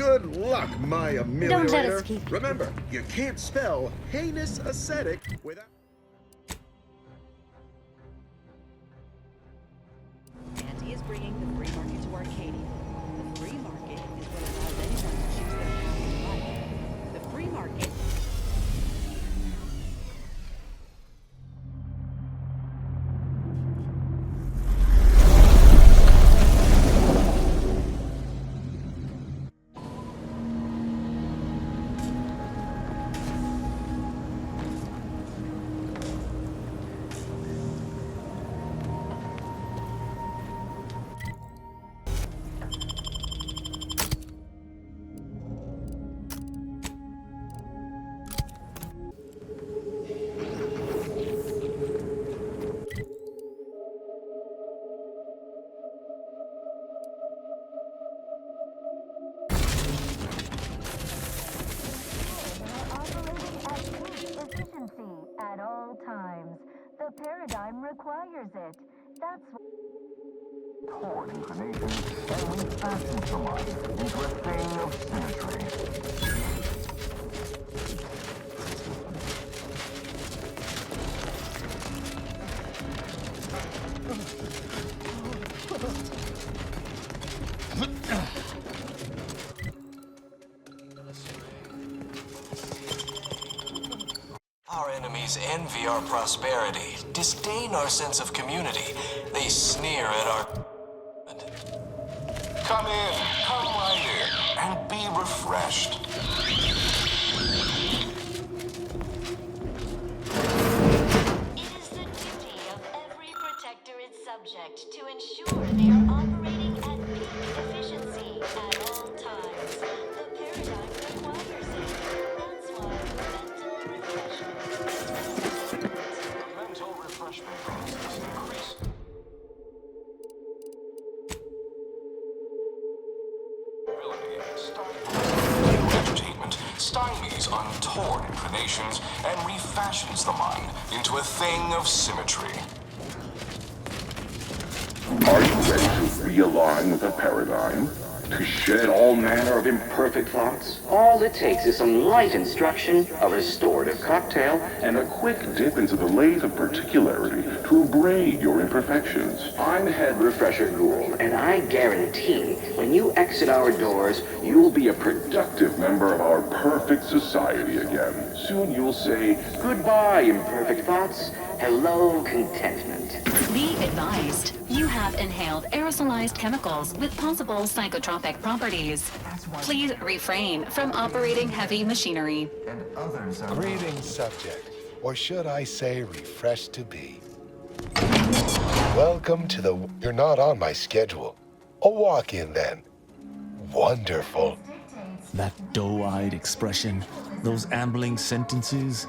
Good luck, my ameliorator. Don't let us keep you. Remember, you can't spell heinous ascetic without... Andy is bringing the free market to Arcadia. The free market is what allows anyone to choose their path in life. The free market... At all times. The paradigm requires it. That's toward inclination and refashions the mind into a thing of symmetry. Our enemies envy our prosperity, disdain our sense of community. They sneer at our... Come in, come right in, and be refreshed. It is the duty of every protector and subject to ensure they are operating at peak efficiency at all times. The paradigm requires it. That's why mental refreshment process increase. New entertainment stymies untoward inclinations and refashions the mind into a thing of symmetry. Are you ready to realign with the paradigm? To shed all manner of imperfect thoughts? All it takes is some light instruction, a restorative cocktail, And a quick dip into the lathe of particularity to abrade your imperfections. I'm Head Refresher Ghoul, and I guarantee when you exit our doors, you'll be a Productive member of our perfect society again. Soon you'll say, goodbye, imperfect thoughts. Hello, contentment. Be advised, you have inhaled aerosolized chemicals with possible psychotropic properties. Please refrain from operating heavy machinery. And others are... Greetings, subject. Or should I say refreshed to be. Welcome to the... You're not on my schedule. A walk-in then. Wonderful. That doe-eyed expression, those ambling sentences,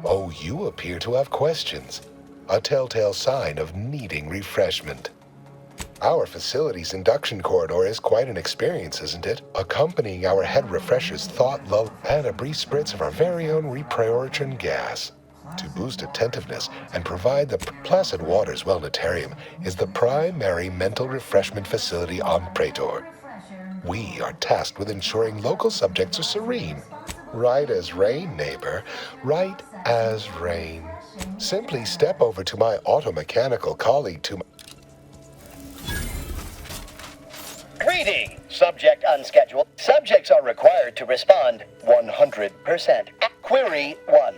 Oh, you appear to have questions. A telltale sign of needing refreshment. Our facility's induction corridor is quite an experience, isn't it? Accompanying our head refresher's thought, love, and a brief spritz of our very own repriorichin gas. To boost attentiveness and provide the placid waters wellnitarium is the primary mental refreshment facility on Praetor. We are tasked with ensuring local subjects are serene. Right as rain, neighbor. Right as rain. Simply step over to my automechanical colleague to... Greeting, subject unscheduled. Subjects are required to respond 100%. Query 1.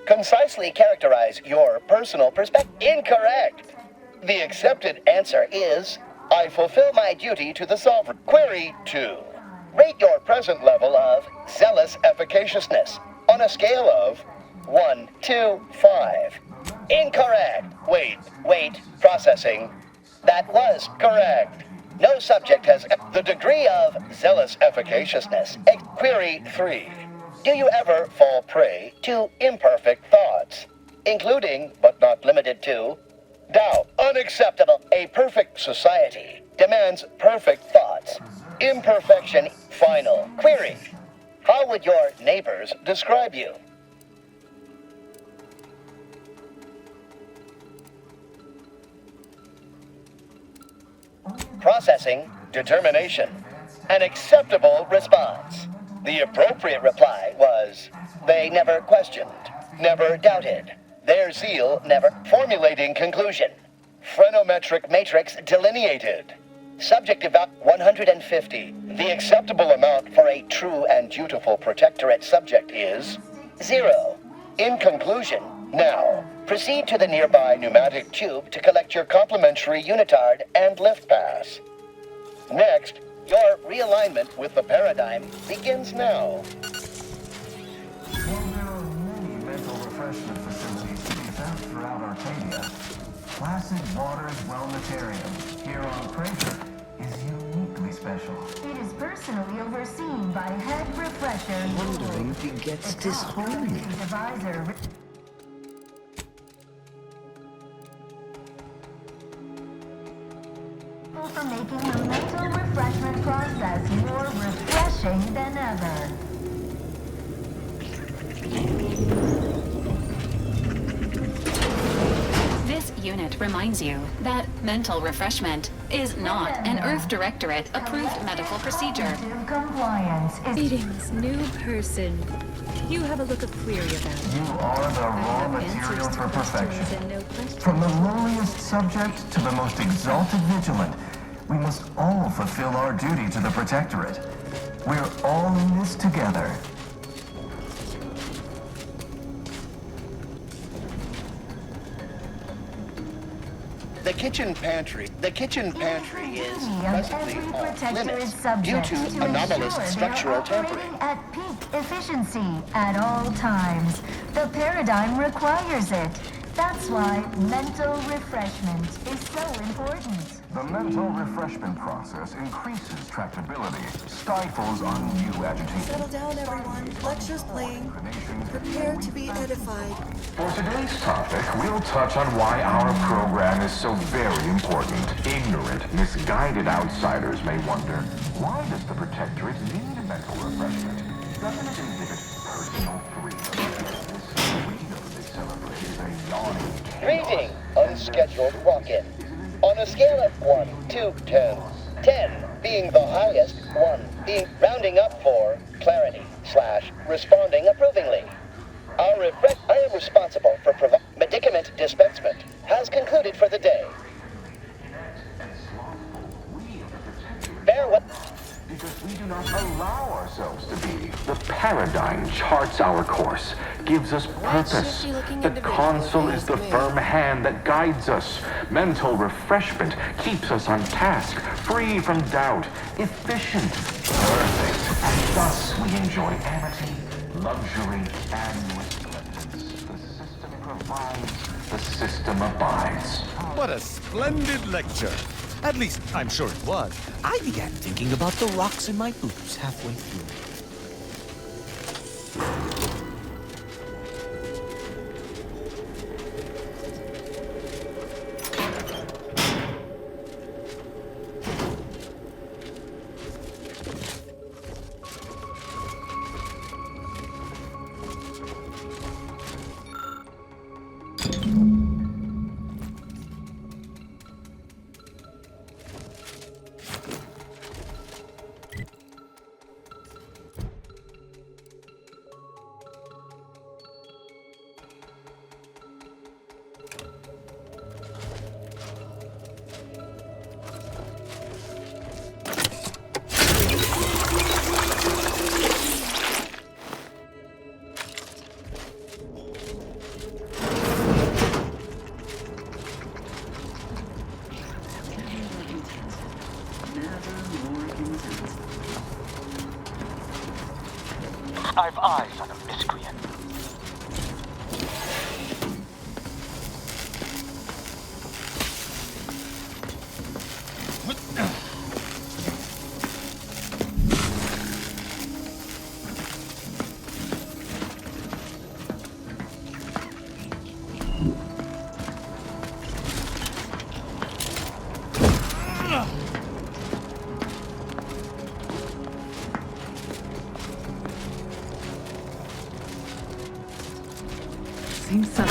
Concisely characterize your personal perspective. Incorrect. The accepted answer is, I fulfill my duty to the sovereign. Query 2. Rate your present level of zealous efficaciousness on a scale of 1 to 5. Incorrect. Wait, processing. That was correct. No subject has the degree of zealous efficaciousness. Query 3. Do you ever fall prey to imperfect thoughts, including, but not limited to, doubt? Unacceptable. A perfect society demands perfect thoughts. Imperfection. Final. Query. How would your neighbors describe you? Processing. Determination. An acceptable response. The appropriate reply was, they never questioned, never doubted. Their zeal never formulating conclusion. Phrenometric matrix delineated. Subject about 150. The acceptable amount for a true and dutiful protectorate subject is 0. In conclusion, now, proceed to the nearby pneumatic tube to collect your complimentary unitard and lift pass. Next, your realignment with the paradigm begins now. While there are many mental refreshment facilities to be found throughout Arcadia, Placid Waters Wellnetarium here on Pretor is uniquely special. It is personally overseen by head refresher. Wondering if he gets disharmony. Divisor. For making the mental refreshment process more refreshing than ever. This unit reminds you that mental refreshment is not an Earth Directorate approved medical procedure. Compliance is... Greetings, new person. You have a look of query about it. You are the raw material for perfection. From the lowliest subject to the most exalted vigilant, we must all fulfill our duty to the Protectorate. We're all in this together. The kitchen pantry is presently off limits due to anomalous structural tampering. At peak efficiency at all times. The paradigm requires it. That's why mental refreshment is so important. The mental refreshment process increases tractability, stifles undue agitation. Settle down, everyone. Lecture's playing. Prepare to be edified. For today's topic, we'll touch on why our program is so very important. Ignorant, misguided outsiders may wonder, why does the Protectorate need mental refreshment? Doesn't it inhibit personal freedom? This freedom they celebrate is a yawning chaos. Greeting, unscheduled walk-in. On a scale of 1 to 10, 10 being the highest, 1 being rounding up for clarity / responding approvingly. I am responsible for medicament dispensement. Has concluded for the day. Farewell. Because we do not allow ourselves to be. The paradigm charts our course, gives us purpose. The console is the firm hand that guides us. Mental refreshment keeps us on task, free from doubt, efficient, perfect. And thus we enjoy amity, luxury, and resplendence. The system provides, the system abides. What a splendid lecture. At least, I'm sure it was. I began thinking about the rocks in my boots halfway through. I've eyes on a miscreant. Seems so.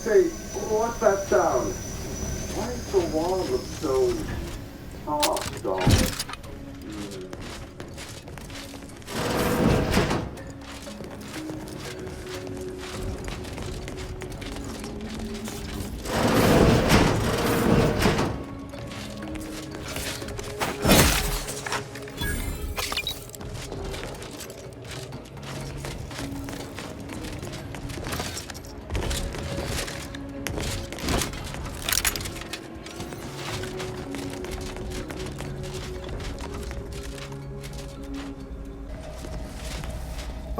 Say, what's that sound? Why is the wall look so soft, doll?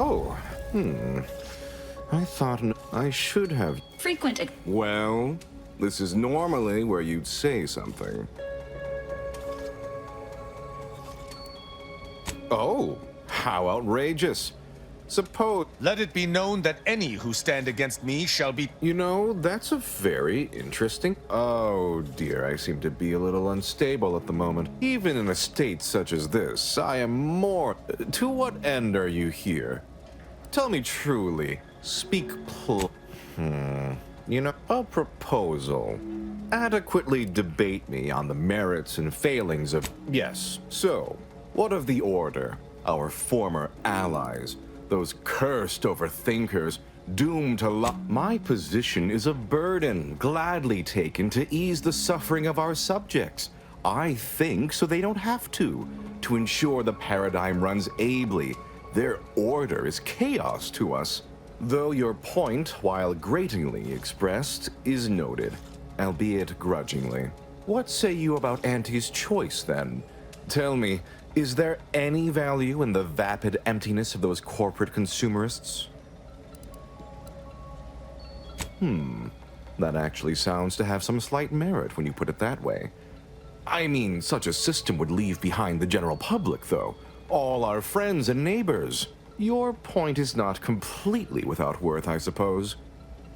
Oh, I thought I should have. Frequent. Well, this is normally where you'd say something. Oh, how outrageous. Suppose. Let it be known that any who stand against me shall be. You know, that's a very interesting. Oh dear, I seem to be a little unstable at the moment. Even in a state such as this, I am more. To what end are you here? Tell me truly. Speak You know, a proposal. Adequately debate me on the merits and failings of. Yes, so, what of the Order? Our former allies? Those cursed overthinkers, doomed to My position is a burden, gladly taken to ease the suffering of our subjects. I think so they don't have to ensure the paradigm runs ably. Their order is chaos to us. Though your point, while gratingly expressed, is noted, albeit grudgingly. What say you about Auntie's choice, then? Tell me, is there any value in the vapid emptiness of those corporate consumerists? That actually sounds to have some slight merit when you put it that way. I mean, such a system would leave behind the general public, though. All our friends and neighbors. Your point is not completely without worth, I suppose.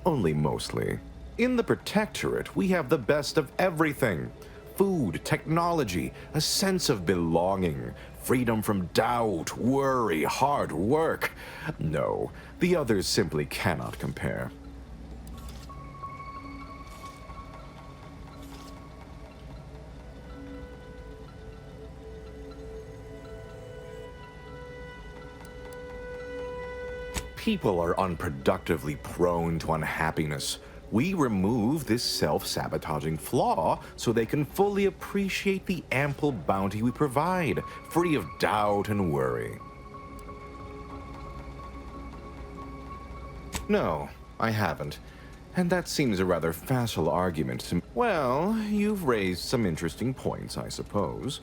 Only mostly. In the Protectorate, we have the best of everything. Food, technology, a sense of belonging, freedom from doubt, worry, hard work. No, the others simply cannot compare. People are unproductively prone to unhappiness. We remove this self-sabotaging flaw so they can fully appreciate the ample bounty we provide, free of doubt and worry. No, I haven't. And that seems a rather facile argument to me. Well, you've raised some interesting points, I suppose.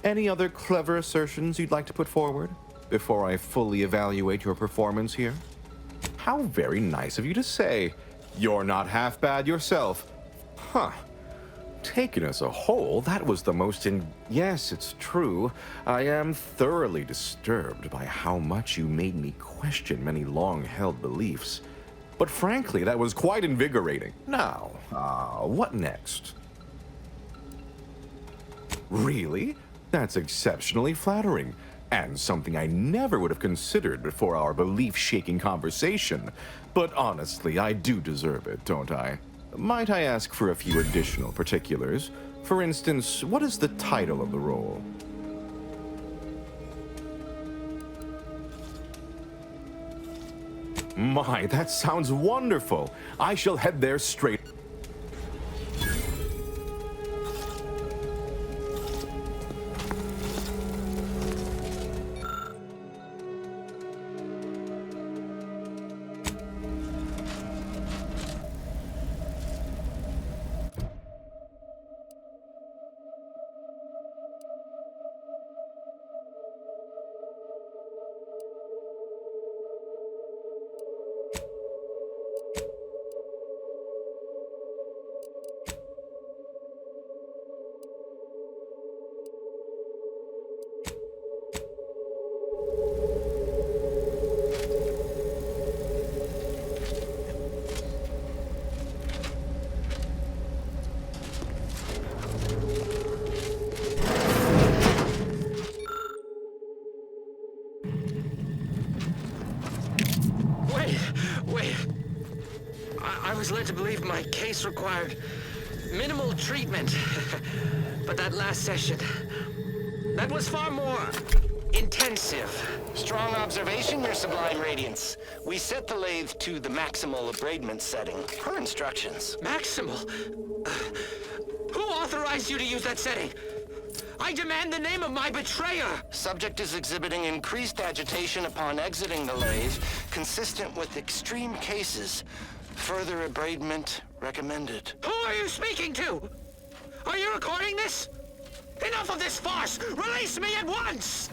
Any other clever assertions you'd like to put forward before I fully evaluate your performance here? How very nice of you to say. You're not half bad yourself. Huh. Taken as a whole, that was the most Yes, it's true. I am thoroughly disturbed by how much you made me question many long-held beliefs. But frankly, that was quite invigorating. Now, what next? Really? That's exceptionally flattering. And something I never would have considered before our belief-shaking conversation. But honestly, I do deserve it, don't I? Might I ask for a few additional particulars? For instance, what is the title of the role? My, that sounds wonderful. I shall head there straight. I was led to believe my case required minimal treatment. But that last session, that was far more intensive. Strong observation, Your Sublime Radiance. We set the lathe to the maximal abradement setting, per instructions. Maximal? Who authorized you to use that setting? I demand the name of my betrayer! Subject is exhibiting increased agitation upon exiting the lathe, consistent with extreme cases. Further abradement recommended. Who are you speaking to? Are you recording this? Enough of this farce! Release me at once!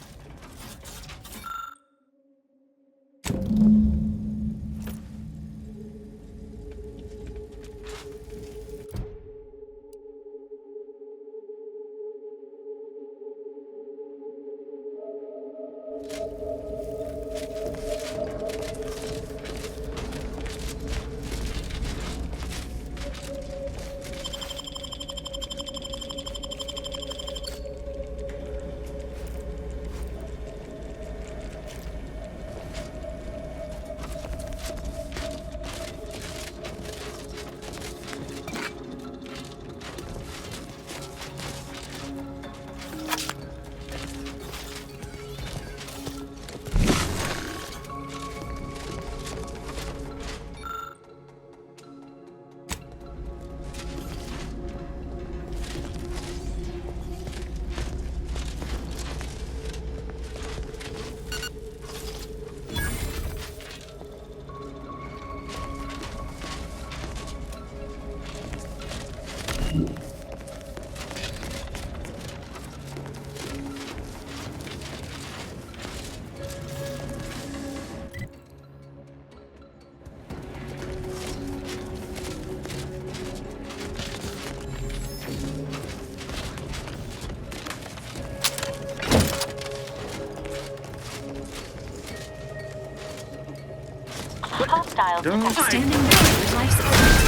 Hostile detected. Standing by with life support.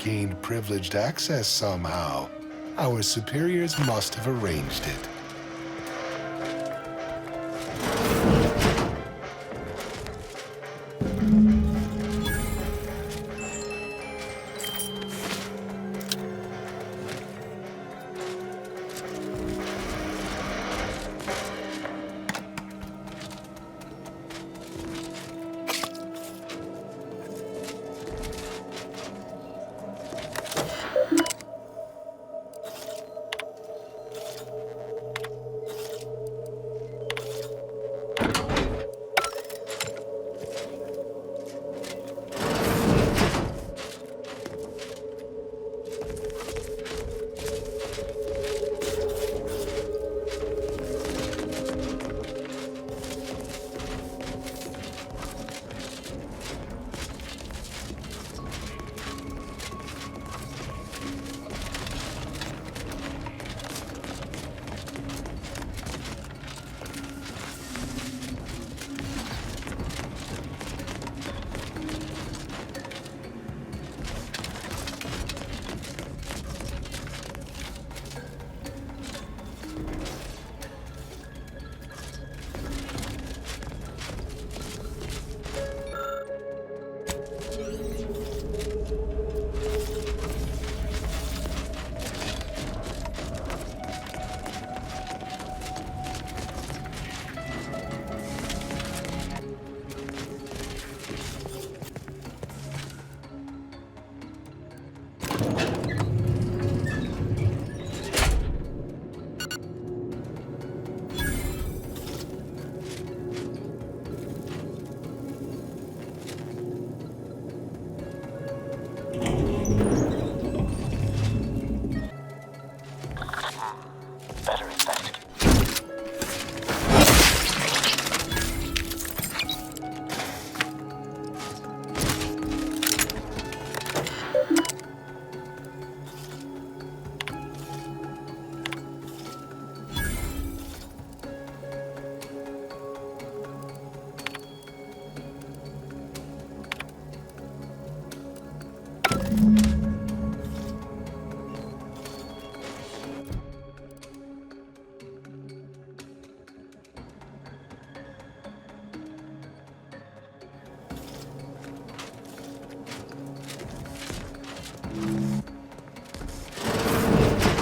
gained privileged access somehow. Our superiors must have arranged it.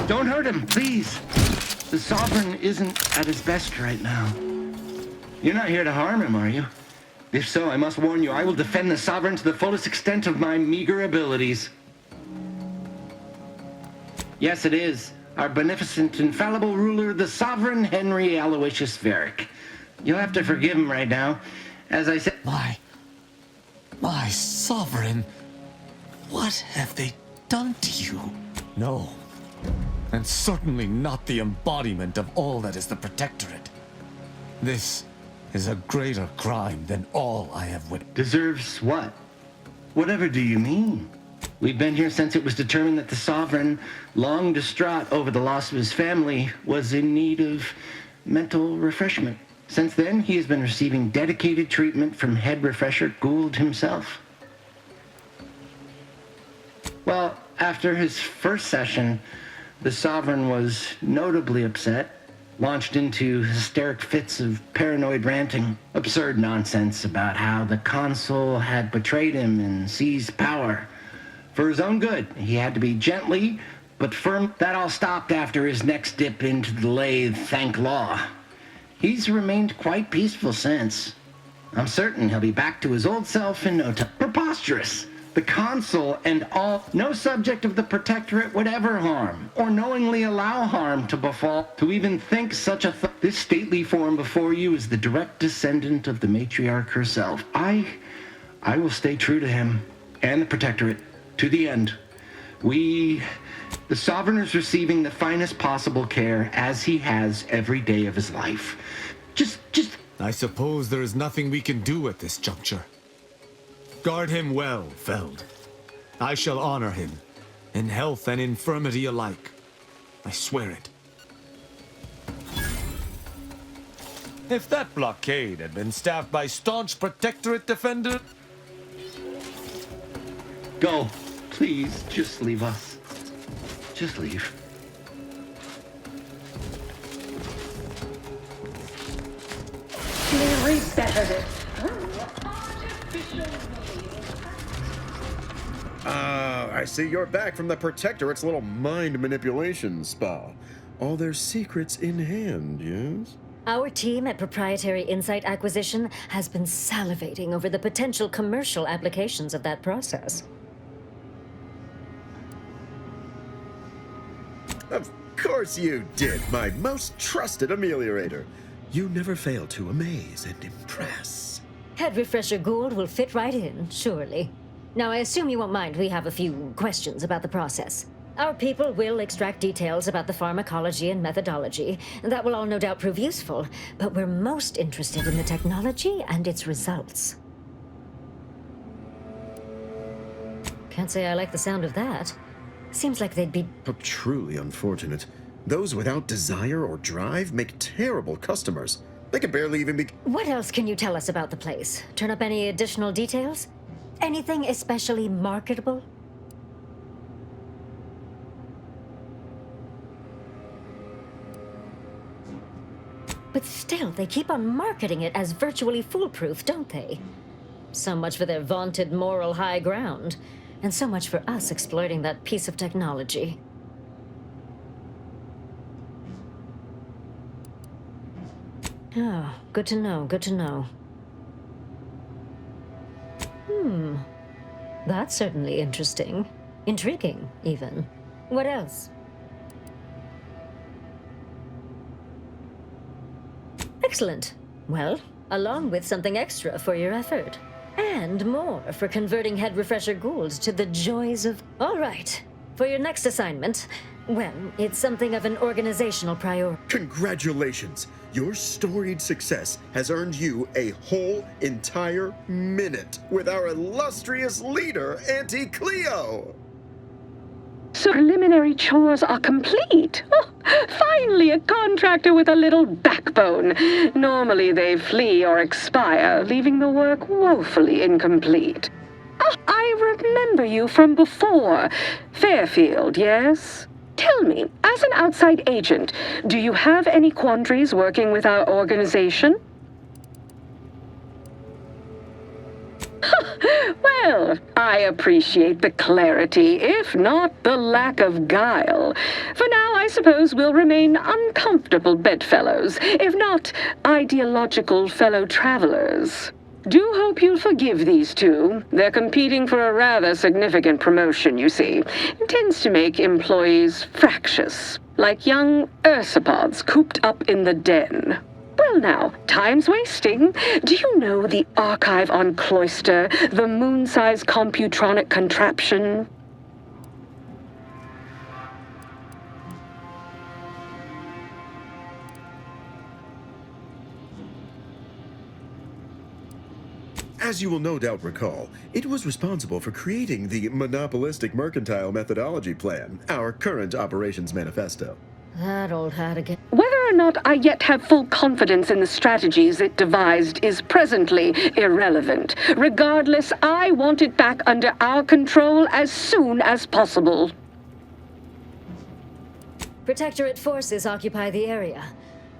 Don't hurt him, please. The Sovereign isn't at his best right now. You're not here to harm him, are you? If so, I must warn you, I will defend the Sovereign to the fullest extent of my meager abilities. Yes, it is. Our beneficent, infallible ruler, the Sovereign Henry Aloysius Varick. You'll have to forgive him right now. As I said... My Sovereign, what have they done to you? No, and certainly not the embodiment of all that is the Protectorate. This is a greater crime than all I have witnessed. Deserves what? Whatever do you mean? We've been here since it was determined that the Sovereign, long distraught over the loss of his family, was in need of mental refreshment. Since then, he has been receiving dedicated treatment from head refresher Gould himself. Well, after his first session, the Sovereign was notably upset, launched into hysteric fits of paranoid ranting, absurd nonsense about how the Consul had betrayed him and seized power. For his own good, he had to be gently but firm. That all stopped after his next dip into the lathe, thank law. He's remained quite peaceful since. I'm certain he'll be back to his old self in no time. Preposterous! The Consul and all, no subject of the Protectorate would ever harm, or knowingly allow harm to befall, to even think such a This stately form before you is the direct descendant of the matriarch herself. I will stay true to him, and the Protectorate, to the end. The Sovereign is receiving the finest possible care, as he has every day of his life. Just... I suppose there is nothing we can do at this juncture. Guard him well, Feld. I shall honor him, in health and infirmity alike. I swear it. If that blockade had been staffed by staunch Protectorate defenders... Go. Please, just leave us. Just leave. Clearly bettered it. I see you're back from the Protectorate's little mind manipulation spa. All their secrets in hand, yes? Our team at Proprietary Insight Acquisition has been salivating over the potential commercial applications of that process. Of course you did, my most trusted ameliorator. You never fail to amaze and impress. Head Refresher Gould will fit right in, surely. Now, I assume you won't mind we have a few questions about the process. Our people will extract details about the pharmacology and methodology. That will all no doubt prove useful, but we're most interested in the technology and its results. Can't say I like the sound of that. Seems like they'd be... How truly unfortunate. Those without desire or drive make terrible customers. They could barely even be... What else can you tell us about the place? Turn up any additional details? Anything especially marketable? But still, they keep on marketing it as virtually foolproof, don't they? So much for their vaunted moral high ground, and so much for us exploiting that piece of technology. Oh, good to know, good to know. That's certainly interesting. Intriguing, even. What else? Excellent. Well, along with something extra for your effort. And more for converting Head Refresher Goulds to the joys of... All right. For your next assignment, well, it's something of an organizational priority. Congratulations! Your storied success has earned you a whole entire minute with our illustrious leader, Auntie Cleo! Preliminary chores are complete. Oh, finally, a contractor with a little backbone. Normally they flee or expire, leaving the work woefully incomplete. Oh, I remember you from before. Fairfield, yes? Tell me, as an outside agent, do you have any quandaries working with our organization? Well, I appreciate the clarity, if not the lack of guile. For now, I suppose we'll remain uncomfortable bedfellows, if not ideological fellow travelers. Do hope you'll forgive these two. They're competing for a rather significant promotion, you see. It tends to make employees fractious, like young ursopods cooped up in the den. Well now, time's wasting. Do you know the archive on Cloister, the moon-sized computronic contraption? As you will no doubt recall, it was responsible for creating the monopolistic mercantile methodology plan, our current operations manifesto. That old hat again. Whether or not I yet have full confidence in the strategies it devised is presently irrelevant. Regardless, I want it back under our control as soon as possible. Protectorate forces occupy the area.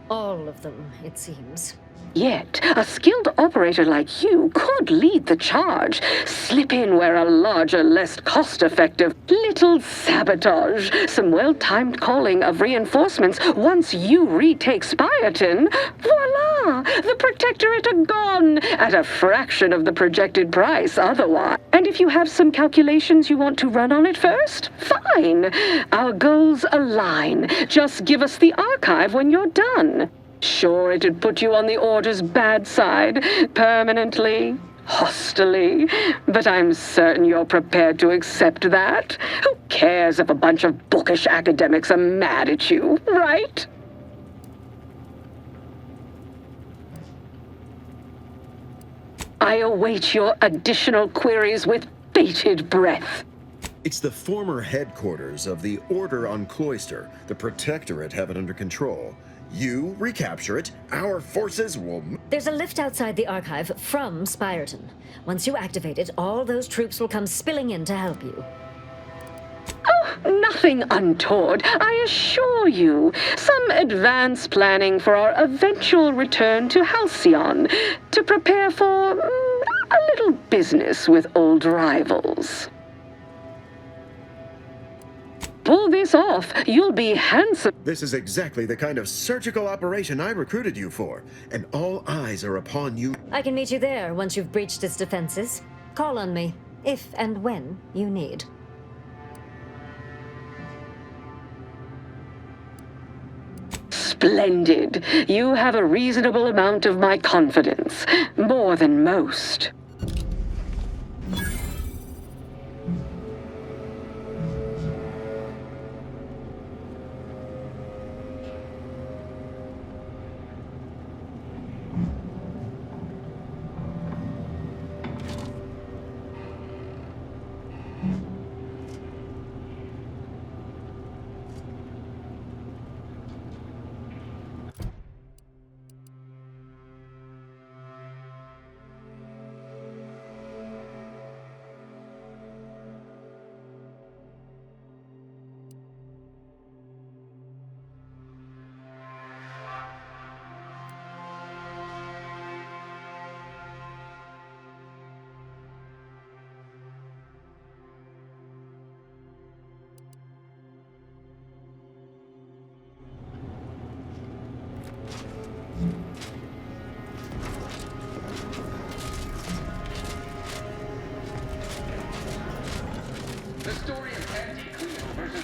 All of them, it seems. Yet, a skilled operator like you could lead the charge. Slip in where a larger, less cost-effective little sabotage, some well-timed calling of reinforcements once you retake Spireton. Voila! The Protectorate are gone, at a fraction of the projected price otherwise. And if you have some calculations you want to run on it first, fine. Our goals align. Just give us the archive when you're done. Sure, it'd put you on the Order's bad side, permanently, hostilely, but I'm certain you're prepared to accept that. Who cares if a bunch of bookish academics are mad at you, right? I await your additional queries with bated breath. It's the former headquarters of the Order on Cloister. The Protectorate have it under control. You recapture it, our forces will... There's a lift outside the archive from Spireton. Once you activate it, all those troops will come spilling in to help you. Nothing untoward, I assure you. Some advanced planning for our eventual return to Halcyon to prepare for a little business with old rivals. Pull this off, you'll be handsome. This is exactly the kind of surgical operation I recruited you for, and all eyes are upon you. I can meet you there once you've breached its defenses. Call on me, if and when you need. Splendid. You have a reasonable amount of my confidence. More than most.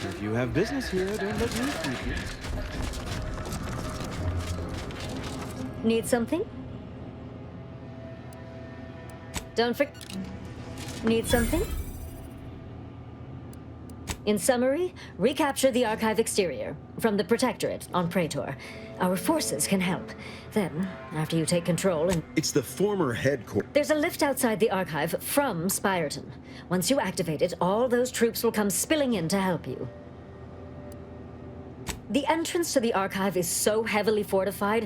If you have business here, don't let me keep you. Need something? Need something? In summary, recapture the archive exterior from the Protectorate on Praetor. Our forces can help. Then, after you take control and... It's the former headquarters. There's a lift outside the archive from Spyreton. Once you activate it, all those troops will come spilling in to help you. The entrance to the archive is so heavily fortified,